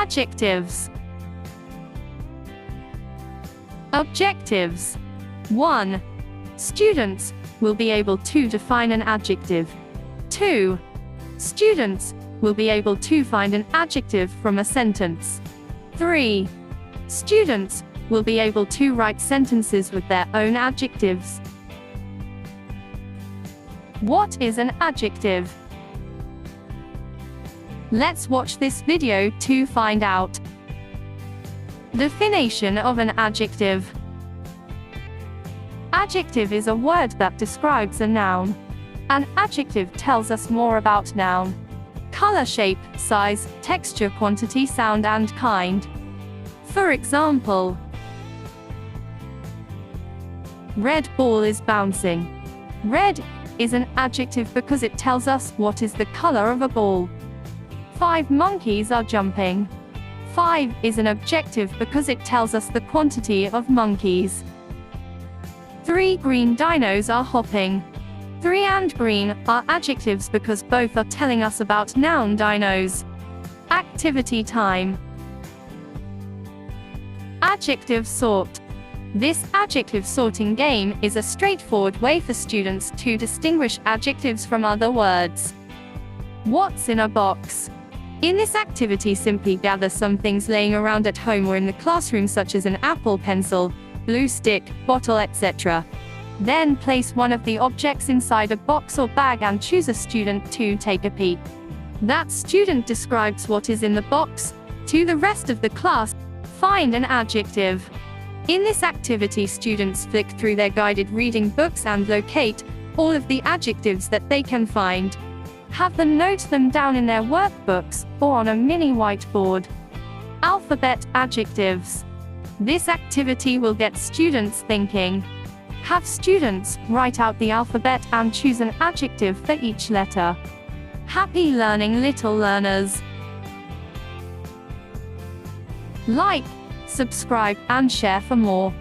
Adjectives. Objectives. 1. Students will be able to define an adjective. 2. Students will be able to find an adjective from a sentence. 3. Students will be able to write sentences with their own adjectives. What is an adjective? Let's watch this video to find out. Definition of an adjective. Adjective is a word that describes a noun. An adjective tells us more about noun: color, shape, size, texture, quantity, sound, and kind. For example, red ball is bouncing. Red is an adjective because it tells us what is the color of a ball. 5 monkeys are jumping. 5 is an adjective because it tells us the quantity of monkeys. 3 green dinos are hopping. 3 and green are adjectives because both are telling us about noun dinos. Activity time. Adjective sort. This adjective sorting game is a straightforward way for students to distinguish adjectives from other words. What's in a box? In this activity, simply gather some things laying around at home or in the classroom, such as an apple, pencil, glue stick, bottle, etc. Then place one of the objects inside a box or bag and choose a student to take a peek. That student describes what is in the box to the rest of the class. Find an adjective. In this activity, students flick through their guided reading books and locate all of the adjectives that they can find. Have them note them down in their workbooks or on a mini whiteboard. Alphabet adjectives. This activity will get students thinking. Have students write out the alphabet and choose an adjective for each letter. Happy learning, little learners. Like, subscribe, and share for more.